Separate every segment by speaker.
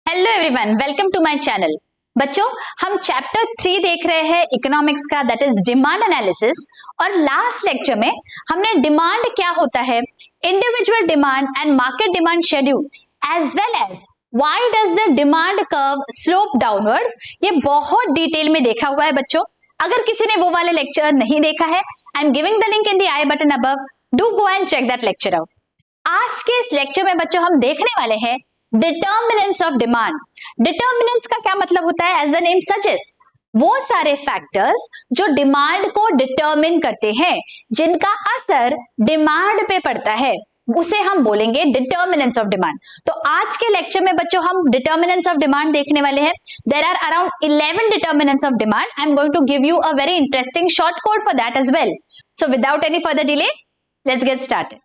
Speaker 1: Hello everyone, welcome to my channel. बच्चों, हम chapter 3 देख रहे हैं इकोनॉमिक्स का, दैट इज डिमांड एनालिसिस। और लास्ट लेक्चर में हमने डिमांड क्या होता है, individual demand and market demand schedule, as well as why does the demand curve slope downwards, ये बहुत डिटेल में देखा हुआ है बच्चों। अगर किसी ने वो वाले लेक्चर नहीं देखा है, I am giving the link in the i button above, do go and check that lecture out. आज के इस लेक्चर में बच्चों हम देखने वाले हैं डिटर्मिनेंट्स ऑफ डिमांड। डिटर्मिनेंट्स का क्या मतलब होता है? एज द नेम सजेस्ट, वो सारे फैक्टर्स जो डिमांड को डिटर्मिन करते हैं, जिनका असर डिमांड पे पड़ता है, उसे हम बोलेंगे डिटर्मिनेंट्स ऑफ डिमांड। तो आज के लेक्चर में बच्चों हम डिटर्मिनेंट्स ऑफ डिमांड देखने वाले हैं। There are around 11 determinants of demand. I am going to give you a very interesting short code for that as well. So without any further delay, let's get started.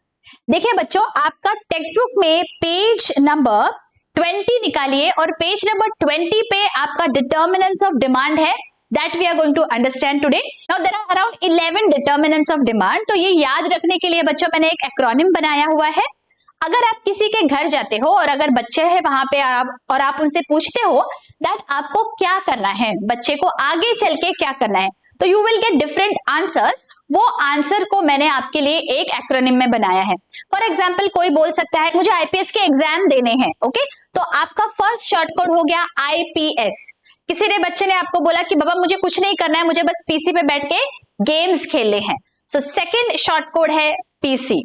Speaker 1: देखिए बच्चों, आपका textbook में page number 20 निकालिए और page number 20 पे आपका determinants of demand है, that we are going to understand today. Now there are around 11 determinants of demand. तो ये याद रखने के लिए बच्चों मैंने एक एक्रोनिम बनाया हुआ है। अगर आप किसी के घर जाते हो और अगर बच्चे हैं वहां पे और आप उनसे पूछते हो दैट आपको क्या करना है, बच्चे को आगे चल के क्या करना है, तो you will get different answers. वो आंसर को मैंने आपके लिए एक एक्रोनिम में बनाया है। फॉर एग्जाम्पल, कोई बोल सकता है मुझे आईपीएस के एग्जाम देने हैं, ओके, तो आपका फर्स्ट शॉर्ट कोड हो गया आईपीएस। किसी ने बच्चे ने आपको बोला कि बाबा मुझे कुछ नहीं करना है, मुझे बस पीसी पे बैठ के गेम्स खेलने हैं, सो सेकंड शॉर्ट कोड है पीसी।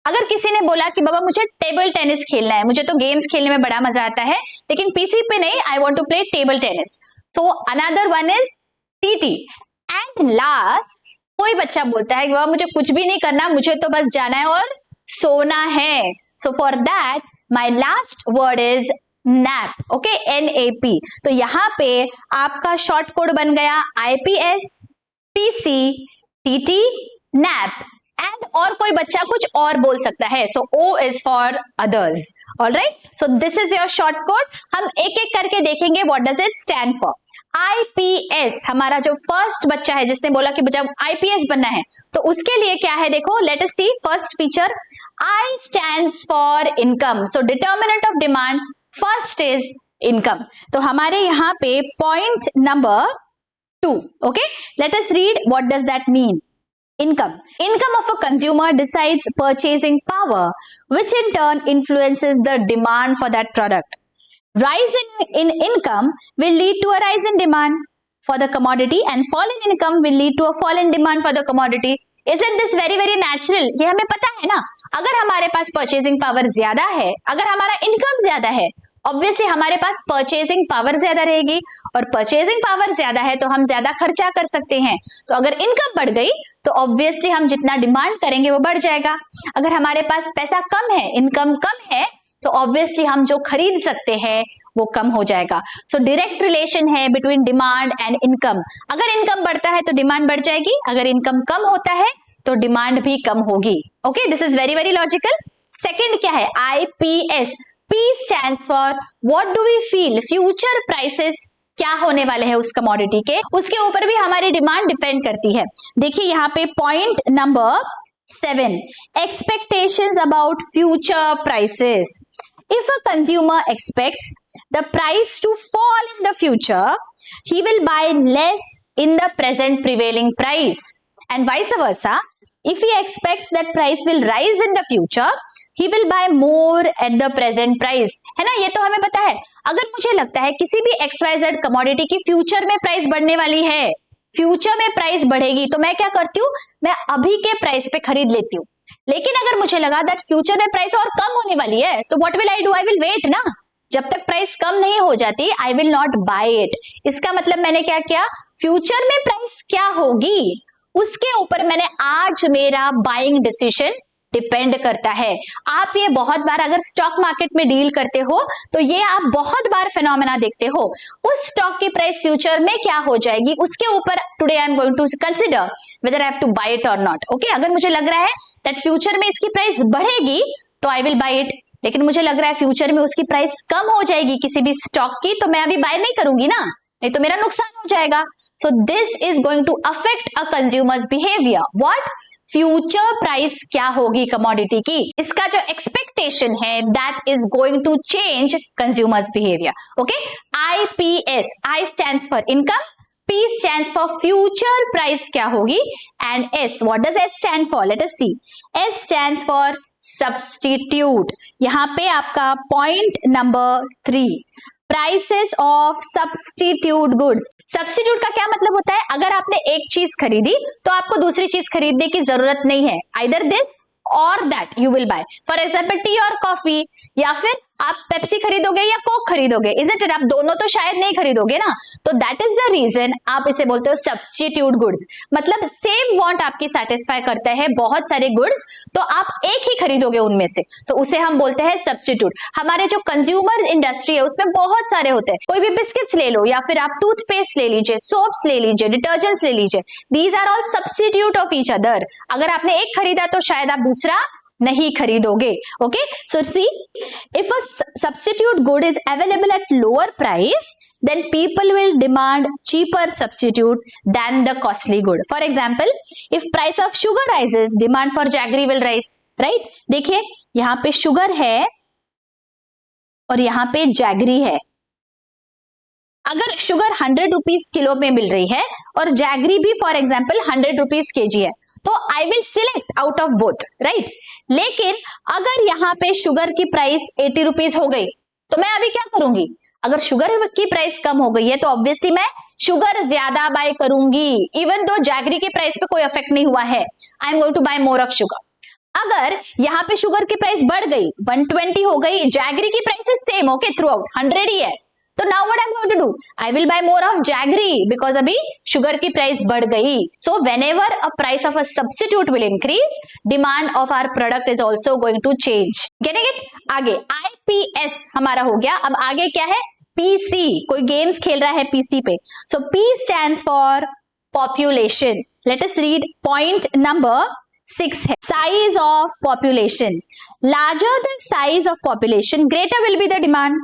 Speaker 1: अगर किसी ने बोला कि बाबा मुझे टेबल टेनिस खेलना है, मुझे तो गेम्स खेलने में बड़ा मजा आता है लेकिन पीसी पे नहीं, I want to play table tennis, so another one is TT. And last, कोई बच्चा बोलता है कि बाबा मुझे कुछ भी नहीं करना, मुझे तो बस जाना है और सोना है, so for that my last word is nap, okay, NAP. तो यहाँ पे आपका शॉर्ट कोड बन गया IPS, PC, TT, nap. And और कोई बच्चा कुछ और बोल सकता है, so O is for others. Alright, so this is your short code. हम एक एक करके देखेंगे what does it stand for. IPS, हमारा जो फर्स्ट बच्चा है जिसने बोला कि मुझे आईपीएस बनना है, तो उसके लिए क्या है, देखो, let us see first feature, I stands for income. So determinant of demand first is income. तो हमारे यहाँ पे point number 2, okay, let us read what does that mean. Income. Income of a consumer decides purchasing power, which in turn influences the demand for that product. Rise in income will lead to a rise in demand for the commodity, and fall in income will lead to a fall in demand for the commodity. Isn't this very very natural? ये हमें पता है ना। अगर हमारे पास purchasing power ज्यादा है, अगर हमारा इनकम ज्यादा है, ऑब्वियसली हमारे पास परचेजिंग पावर ज्यादा रहेगी, और परचेजिंग पावर ज्यादा है तो हम ज्यादा खर्चा कर सकते हैं। तो अगर इनकम बढ़ गई तो ऑब्वियसली हम जितना डिमांड करेंगे वो बढ़ जाएगा। अगर हमारे पास पैसा कम है, इनकम कम है, तो ऑब्वियसली हम जो खरीद सकते हैं वो कम हो जाएगा। सो डायरेक्ट रिलेशन है बिटवीन डिमांड एंड इनकम। अगर इनकम बढ़ता है तो डिमांड बढ़ जाएगी, अगर इनकम कम होता है तो डिमांड भी कम होगी। Okay, this is very very logical. Second क्या है, IPS. P stands for what do we feel, future prices क्या होने वाले हैं उस कमोडिटी के, उसके ऊपर भी हमारी डिमांड डिपेंड करती है। देखिए यहाँ पे point number 7, expectations about future prices. If a consumer expects the price to fall in the future, he will buy less in the present prevailing price, and vice versa. If he expects that price will rise in the future, he will buy more at the present price. है ना, ये तो हमें पता है। अगर मुझे लगता है किसी भी XYZ कमोडिटी की फ्यूचर में प्राइस बढ़ने वाली है, फ्यूचर में प्राइस बढ़ेगी, तो मैं क्या करती हूँ, मैं अभी के प्राइस पे खरीद लेती हूँ। लेकिन अगर मुझे लगा दैट फ्यूचर में प्राइस और कम होने वाली है, तो what will I do, I will wait ना। जब तक प्राइस कम नहीं हो जाती, I will not buy it. इसका मतलब मैंने क्या किया, फ्यूचर में प्राइस क्या होगी उसके ऊपर मैंने आज मेरा बाइंग डिसीजन डिपेंड करता है। आप ये बहुत बार अगर स्टॉक मार्केट में डील करते हो तो ये आप बहुत बार फिनोमेना देखते हो, उस स्टॉक की प्राइस फ्यूचर में क्या हो जाएगी उसके ऊपर today I am going to consider whether I have to buy it और नॉट। ओके, अगर मुझे लग रहा है दैट फ्यूचर में इसकी प्राइस बढ़ेगी तो आई विल बाय इट, लेकिन मुझे लग रहा है फ्यूचर में उसकी प्राइस कम हो जाएगी किसी भी स्टॉक की, तो मैं अभी बाय नहीं करूंगी ना, नहीं तो मेरा नुकसान हो जाएगा। So this is going to affect a consumer's behavior. What? Future price क्या होगी कमोडिटी की, इसका जो एक्सपेक्टेशन है that is going to change consumers behaviour. Okay, IPS, I stands for income, P stands for future price क्या होगी, and S, what does S stand for? Let us see. S stands for substitute. यहां पे आपका point number 3, prices of substitute goods. Substitute का क्या मतलब होता है, अगर आपने एक चीज खरीदी तो आपको दूसरी चीज खरीदने की जरूरत नहीं है, आइदर दिस और that you will buy. For example T और कॉफी, या फिर आप पेप्सी खरीदोगे या कोक खरीदोगे, इजंट इट, आप दोनों तो शायद नहीं खरीदोगे ना, तो दैट इज द रीजन आप इसे बोलते हो सब्स्टिट्यूट गुड्स। मतलब सेम वांट आपकी सेटिस्फाई करता है बहुत सारे गुड्स, तो आप एक ही खरीदोगे उनमें से, तो उसे हम बोलते हैं सब्स्टिट्यूट। हमारे जो कंज्यूमर इंडस्ट्री है उसमें बहुत सारे होते हैं, कोई भी बिस्किट्स ले लो या फिर आप टूथपेस्ट ले लीजिए, सोप्स ले लीजिए, डिटर्जेंट्स ले लीजिए, these are all substitute of each other. अगर आपने एक खरीदा तो शायद आप दूसरा नहीं खरीदोगे। Okay, so see, if a substitute good is available at lower price, then people will demand cheaper substitute than the costly good. For example, if price of sugar rises, demand for jaggery will rise, right? देखिए यहां पे sugar है और यहां पे jaggery है। अगर sugar 100 rupees kilo में मिल रही है और जैगरी भी फॉर एग्जाम्पल 100 रुपीज केजी है, तो I will select out of both, right? लेकिन अगर यहाँ पे शुगर की प्राइस 80 रुपीज हो गई, तो मैं अभी क्या करूंगी, अगर शुगर की प्राइस कम हो गई है तो ऑब्वियसली मैं शुगर ज्यादा बाय करूंगी, इवन दो जैगरी की प्राइस पे कोई इफेक्ट नहीं हुआ है, I am going to buy more of sugar. अगर यहाँ पे शुगर की प्राइस बढ़ गई, 120 हो गई, जैगरी की price same, okay, throughout 100 ही है, तो now what I am going to do, I will buy more of jaggery because अभी शुगर की प्राइस बढ़ गई। So whenever a price of a substitute will increase, demand of our product is also going to change. Getting it? आगे IPS हमारा हो गया, अब आगे क्या है, PC। कोई गेम्स खेल रहा है PC पे, सो P stands for population. Late us read point number 6 है, size of population. Larger the size of population, greater will be the demand,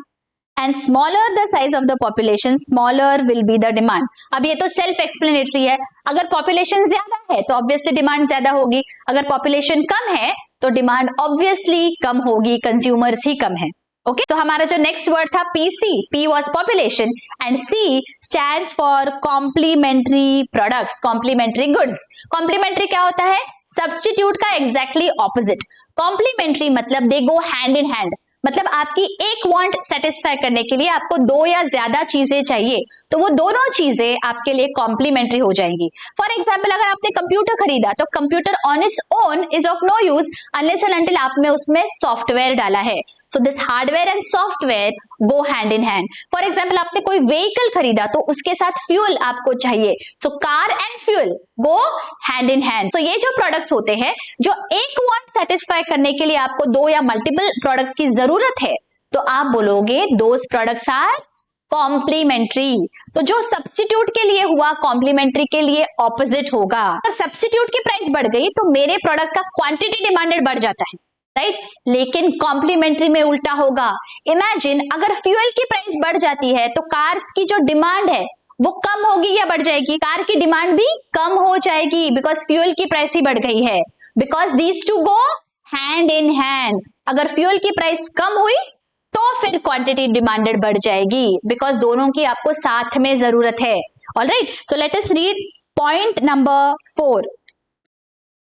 Speaker 1: and smaller the size of the population, smaller will be the demand. अब ये तो self explanatory है, अगर population ज्यादा है तो obviously demand ज्यादा होगी, अगर पॉपुलेशन कम है तो डिमांड ऑब्वियसली कम होगी, कंज्यूमर्स ही कम है। ओके, तो हमारा जो नेक्स्ट वर्ड था PC, P was population and C stands for complementary products, complementary goods. Complementary क्या होता है, सब्स्टिट्यूट का एग्जैक्टली ऑपोजिट। कॉम्प्लीमेंट्री मतलब दे गो हैंड इन हैंड, मतलब आपकी एक वांट सेटिस्फाई करने के लिए आपको दो या ज्यादा चीजें चाहिए, तो वो दोनों चीजें आपके लिए कॉम्प्लीमेंट्री हो जाएंगी। फॉर एग्जाम्पल, अगर आपने कंप्यूटर खरीदा तो computer on its own is of no use unless and until आपने उसमें सॉफ्टवेयर डाला है। So this hardware and software go hand in hand. For example, आपने कोई व्हीकल खरीदा तो उसके साथ फ्यूल आपको चाहिए, so car and fuel go hand in hand. So ये जो प्रोडक्ट्स होते हैं, जो एक वांट सेटिस्फाई करने के लिए आपको दो या मल्टीपल प्रोडक्ट्स की जरूरत है, तो आप बोलोगे दोज प्रोडक्ट्स आर कॉम्प्लीमेंट्री। तो जो सब्स्टिट्यूट के लिए हुआ कॉम्प्लीमेंट्री के लिए ऑपोजिट होगा। अगर सब्स्टिट्यूट की प्राइस बढ़ गई तो मेरे प्रोडक्ट का क्वांटिटी डिमांडेड बढ़ जाता है, राइट? लेकिन कॉम्प्लीमेंट्री में उल्टा होगा। इमेजिन अगर फ्यूल की प्राइस बढ़ जाती है तो कार्स की जो डिमांड है वो कम होगी या बढ़ जाएगी? कार की डिमांड भी कम हो जाएगी बिकॉज फ्यूल की प्राइस ही बढ़ गई है, because these two go hand in hand. अगर फ्यूल की प्राइस कम हुई तो फिर क्वांटिटी डिमांडेड बढ़ जाएगी बिकॉज दोनों की आपको साथ में जरूरत है। Alright, so let us read point number 4,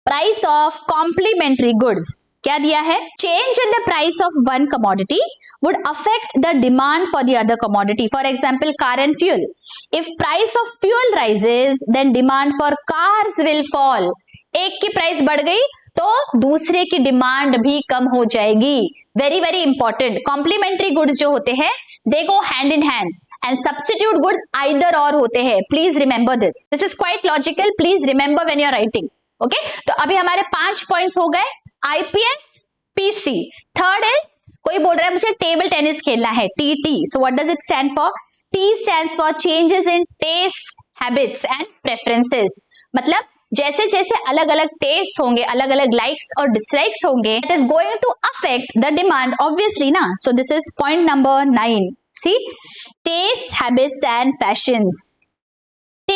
Speaker 1: price of complementary goods. क्या दिया है, change in the price of one commodity would affect the demand for the other commodity. For example, car and fuel, if price of fuel rises then demand for cars will fall. एक की price बढ़ गई तो दूसरे की demand भी कम हो जाएगी। Very very important, complementary goods जो होते हैं they go hand in hand and substitute goods either or होते हैं। Please remember this is quite logical, please remember when you are writing. Okay, तो अभी हमारे 5 पॉइंट्स हो गए, IPS, PC। थर्ड इज, कोई बोल रहा है मुझे टेबल टेनिस खेलना है, TT। So what does it stand for? T stands for changes in taste, habits and preferences. मतलब जैसे जैसे अलग अलग टेस्ट होंगे, अलग अलग लाइक्स और डिसलाइक्स होंगे, it is going to affect the demand obviously ना। So this is point number 9। C, test, habits and fashions.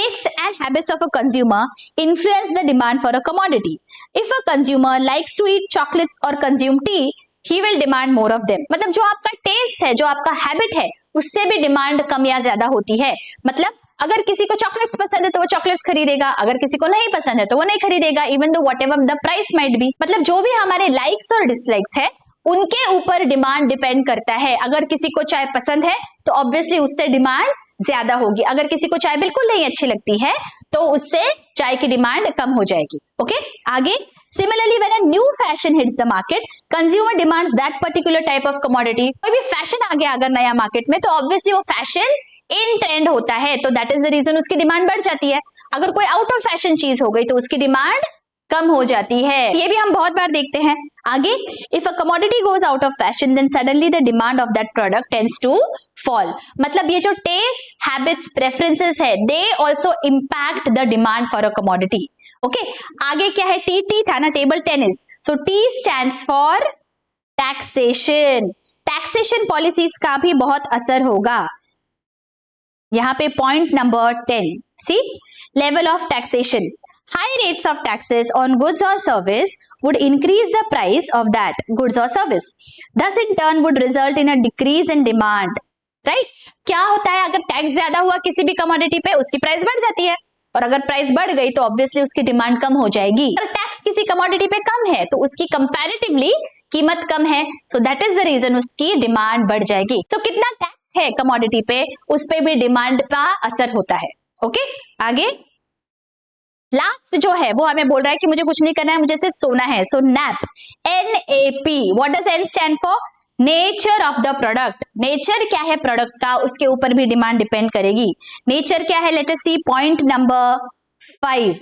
Speaker 1: Tastes and habits of a consumer influence the demand for a commodity. If a consumer likes to eat chocolates or consume tea, he will demand more of them. मतलब जो आपका test है, जो आपका habit है, उससे भी demand कम या ज्यादा होती है. मतलब अगर किसी को चॉकलेट्स पसंद है तो वो चॉकलेट्स खरीदेगा, अगर किसी को नहीं पसंद है तो वो नहीं खरीदेगा, even though what ever the price might B. मतलब जो भी हमारे लाइक्स और डिसलाइक्स है उनके ऊपर डिमांड डिपेंड करता है. अगर किसी को चाय पसंद है तो ऑब्वियसली उससे डिमांड ज्यादा होगी, अगर किसी को चाय बिल्कुल नहीं अच्छी लगती है तो उससे चाय की डिमांड कम हो जाएगी. ओके, आगे. Similarly, when a new fashion hits the market, consumer demands that particular type of commodity. कोई भी फैशन आ गया अगर नया मार्केट में तो ऑब्वियसली वो फैशन इन ट्रेंड होता है, तो दैट इज द रीजन उसकी डिमांड बढ़ जाती है. अगर कोई आउट ऑफ फैशन चीज हो गई तो उसकी डिमांड कम हो जाती है. ये भी हम बहुत बार देखते हैं. आगे, if a commodity goes out of fashion then suddenly the demand of that product tends to fall. मतलब ये जो टेस्ट, हैबिट्स, प्रेफरेंसेस है, they also impact the demand for a commodity. Okay, आगे क्या है? टी था ना, table tennis. So T stands for taxation. Taxation policies का भी बहुत असर होगा. यहाँ पे point number 10. See, level of taxation. High rates of taxes on goods or service would increase the price of that goods or service. Thus, in turn, would result in a decrease in demand. Right? क्या होता है? अगर tax ज्यादा हुआ किसी भी commodity पे, उसकी प्राइस बढ़ जाती है, और अगर प्राइस बढ़ गई तो ऑब्वियसली उसकी डिमांड कम हो जाएगी. अगर टैक्स किसी कमोडिटी पे कम है तो उसकी कंपैरेटिवली कीमत कम है, so that is the reason उसकी डिमांड बढ़ जाएगी. तो कितना टैक्स है कमोडिटी पे, उस पे भी डिमांड का असर होता है. ओके, आगे. लास्ट जो है वो हमें बोल रहा है कि मुझे कुछ नहीं करना है, मुझे सिर्फ सोना है. So nap, NAP. What does N stand for? Nature of the product. Nature क्या है प्रोडक्ट का, उसके ऊपर भी डिमांड डिपेंड करेगी. नेचर क्या है? Let us see point number 5.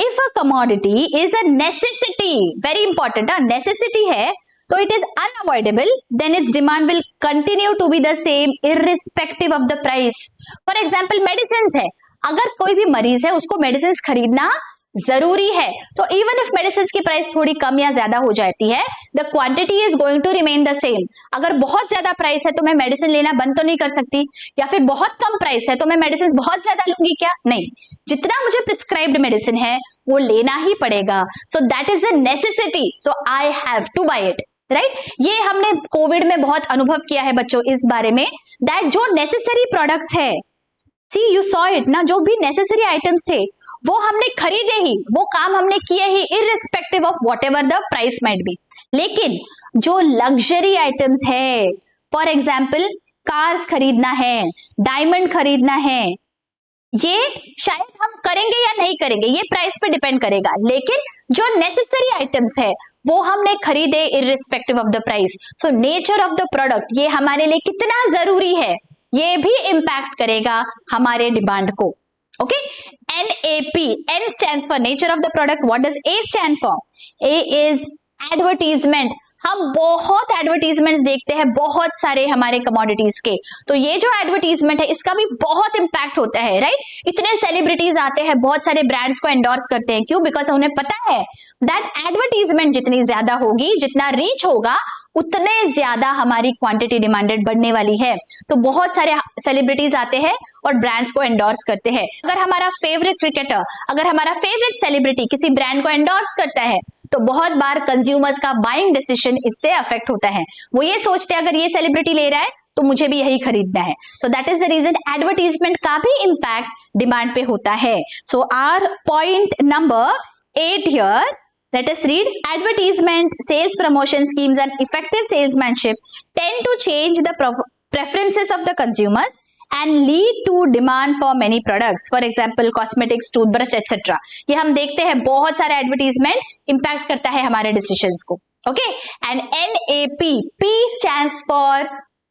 Speaker 1: If a commodity is a necessity, very important, necessity है तो it is unavoidable, then its demand will continue to be the same irrespective of the price. For example medicine है, अगर कोई भी मरीज है उसको medicine खरीदना जरूरी है, तो इवन इफ मेडिसिन की प्राइस थोड़ी कम या ज्यादा हो जाती है, the quantity is going to remain the same. अगर बहुत ज्यादा प्राइस है तो मैं मेडिसिन लेना बंद तो नहीं कर सकती, या फिर बहुत कम प्राइस है तो मैं मेडिसिन बहुत ज्यादा लूंगी क्या? नहीं, जितना मुझे प्रिस्क्राइब्ड मेडिसिन है वो लेना ही पड़ेगा. So that is the necessity, so I have to buy it. Right? ये हमने कोविड में बहुत अनुभव किया है बच्चों इस बारे में, दैट जो नेसेसरी प्रोडक्ट्स है, सी यू सॉ इट ना, जो भी नेसेसरी आइटम्स थे वो हमने खरीदे ही, वो काम हमने किए ही, irrespective of whatever the price might be. लेकिन जो लग्जरी आइटम्स है, फॉर एग्जाम्पल कार्स खरीदना है, डायमंड खरीदना है, ये शायद हम करेंगे या नहीं करेंगे, ये प्राइस पे डिपेंड करेगा. लेकिन जो नेसेसरी आइटम्स है वो हमने खरीदे irrespective of the price. So nature of the product, ये हमारे लिए कितना जरूरी है, ये भी इंपैक्ट करेगा हमारे डिमांड को. Okay, NAP. N stands for nature of the product. What does A stand for? A is advertisement. हम बहुत एडवर्टीजमेंट्स देखते हैं, बहुत सारे हमारे कमोडिटीज के, तो ये जो एडवर्टीजमेंट है इसका भी बहुत इंपैक्ट होता है. राइट? इतने सेलिब्रिटीज आते हैं, बहुत सारे ब्रांड्स को एंडोर्स करते हैं. क्यों? बिकॉज उन्हें पता है दैट एडवर्टीजमेंट जितनी ज्यादा होगी, जितना रीच होगा, उतने ज्यादा हमारी क्वांटिटी डिमांडेड बढ़ने वाली है. तो बहुत सारे सेलिब्रिटीज आते हैं और ब्रांड्स को एंडोर्स करते हैं. अगर हमारा फेवरेट क्रिकेटर, अगर हमारा फेवरेट सेलिब्रिटी किसी ब्रांड को एंडोर्स करता है तो बहुत बार कंज्यूमर्स का बाइंग डिसीजन इससे अफेक्ट होता है. वो ये सोचते हैं अगर ये सेलिब्रिटी ले रहा है तो मुझे भी यही खरीदना है. So that is the reason advertisement का भी इंपैक्ट डिमांड पे होता है. So our point number 8 here, let us read. Advertisement, sales promotion schemes and effective salesmanship tend to change the preferences of the consumers and lead to demand for many products. For example, cosmetics, toothbrush, etc. ये हम देखते हैं बहुत सारा advertisement impact करता है हमारे decisions को. Okay, and NAP, P stands for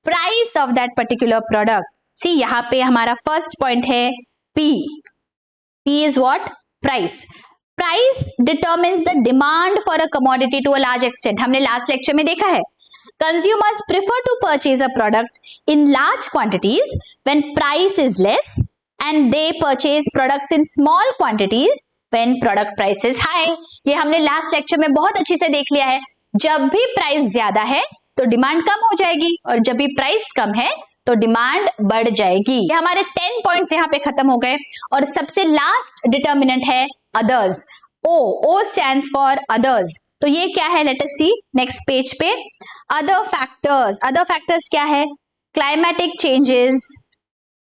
Speaker 1: price of that particular product. See, यहाँ पे हमारा फर्स्ट पॉइंट है P. P is what? Price. Price determines the demand for a commodity to a large extent. हमने last lecture में देखा है, consumers prefer to purchase a product in large quantities when price is less, and they purchase products in small quantities when product price is high. ये हमने last lecture में बहुत अच्छी से देख लिया है. जब भी प्राइस ज्यादा है तो डिमांड कम हो जाएगी, और जब भी प्राइस कम है तो डिमांड बढ़ जाएगी। ये हमारे 10 पॉइंट्स यहाँ पे खत्म हो गए और सबसे लास्ट डिटर्मिनेंट है others. O stands for others. तो ये क्या है, let us see next page पे। अदर फैक्टर्स क्या है? Climatic changes,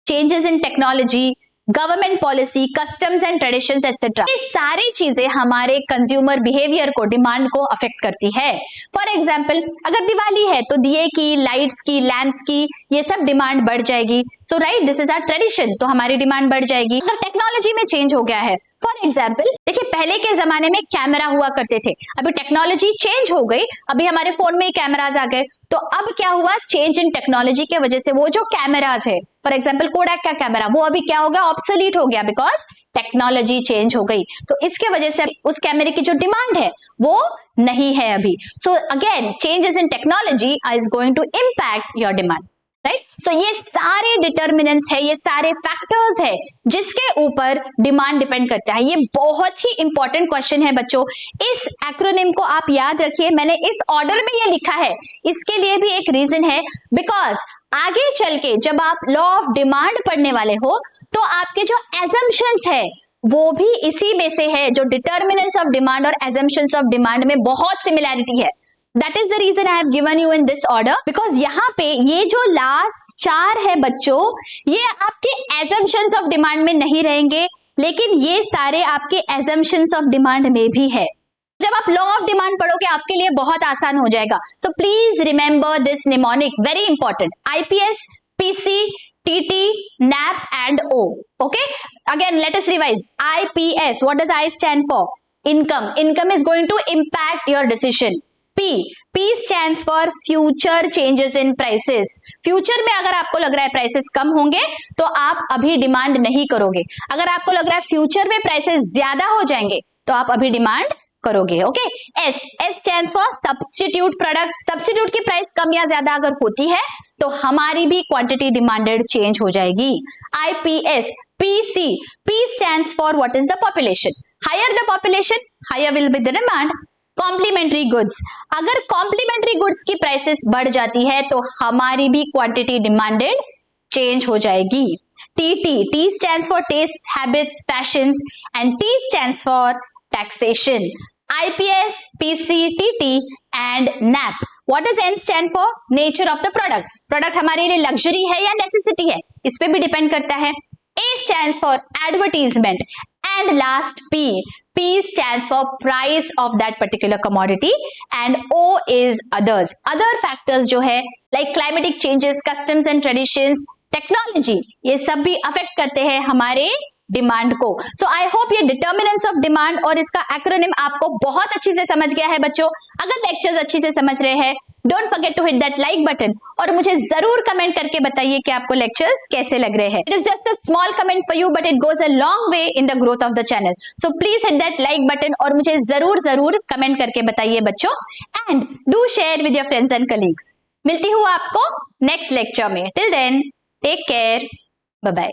Speaker 1: changes in technology, government policy, customs and traditions etcetera. ये सारी चीजें हमारे कंज्यूमर बिहेवियर को, डिमांड को अफेक्ट करती है। फॉर एग्जाम्पल, अगर दिवाली है तो दिए की, लाइट्स की, लैंप्स की, ये सब डिमांड बढ़ जाएगी। So right, this is our tradition, तो हमारी डिमांड बढ़ जाएगी। अगर टेक्नोलॉजी में चेंज हो गया है, फॉर एग्जाम्पल देखिए पहले के जमाने में कैमरा हुआ करते थे, अभी टेक्नोलॉजी चेंज हो गई, अभी हमारे फोन में ही कैमराज आ गए। तो अब क्या हुआ, चेंज इन टेक्नोलॉजी के वजह से वो जो कैमराज है, फॉर एग्जाम्पल कोडैक का कैमरा, वो अभी क्या हो गया, ऑब्सोलीट हो गया, बिकॉज टेक्नोलॉजी चेंज हो गई। तो इसके वजह से उस कैमरे की जो डिमांड है वो नहीं है अभी। So again changes in technology is going to impact your demand, right. So ये सारे डिटर्मिनेंट्स है, ये सारे फैक्टर्स है जिसके ऊपर डिमांड डिपेंड करता है। ये बहुत ही इंपॉर्टेंट क्वेश्चन है बच्चों, इस एक्रोनिम को आप याद रखिए। मैंने इस ऑर्डर में ये लिखा है, इसके लिए भी एक रीजन है, बिकॉज आगे चल के जब आप लॉ ऑफ डिमांड पढ़ने वाले हो तो आपके जो एजम्पशंस है वो भी इसी में से है, जो डिटर्मिनेंट्स ऑफ डिमांड और एजम्पशंस ऑफ डिमांड में बहुत सिमिलैरिटी है। That is the reason I have given you in this order, because यहाँ पे ये जो लास्ट 4 है बच्चों, ये आपके assumptions of demand में नहीं रहेंगे, लेकिन ये सारे आपके assumptions of demand में भी है। जब आप लॉ ऑफ डिमांड पढ़ोगे आपके लिए बहुत आसान हो जाएगा। So please remember this mnemonic, very important. IPS, PC, TT, nap and O. Okay, again let us revise. IPS, what does I stand for? Income. Income is going to impact your decision. P stands for future changes in prices. Future में अगर आपको लग रहा है prices कम होंगे तो आप अभी डिमांड नहीं करोगे। अगर आपको लग रहा है फ्यूचर में प्राइसेस ज्यादा हो जाएंगे तो आप अभी डिमांड करोगे। Okay. S stands for substitute products. Substitute की प्राइस कम या ज्यादा अगर होती है तो हमारी भी क्वांटिटी डिमांडेड चेंज हो जाएगी। IPS, PC, P stands for what is the population. Higher the population, higher will be the demand. Complementary goods, अगर कॉम्प्लीमेंट्री गुड्स की प्राइसेस बढ़ जाती है तो हमारी भी क्वांटिटी डिमांडेड चेंज हो जाएगी। T stands for taste, habits, fashions and T stands for taxation. IPS, PC, TT and NAP. What does N stand for? Nature of the product. Product हमारे लिए लग्जरी है या नेसेसिटी है, इस पे भी डिपेंड करता है। A stands for advertisement and last P stands for price of that particular commodity and O is others. Other factors जो है like climatic changes, customs and traditions, technology, ये सब भी affect करते हैं हमारे डिमांड को। सो आई होप ये डिटर्मिनेंट्स ऑफ डिमांड और इसका एक्रोनिम आपको बहुत अच्छी से समझ गया है बच्चों। अगर लेक्चर्स अच्छी से समझ रहे हैं, don't forget to hit that like button और मुझे जरूर कमेंट करके बताइए कि आपको लेक्चर्स कैसे लग रहे हैं। It is just a small comment for you but it goes a long way in the growth of the channel. So please hit that like button और मुझे जरूर कमेंट करके बताइए बच्चों, and do share with your friends and colleagues. मिलती हूँ आपको next lecture में। Till then take care, bye bye.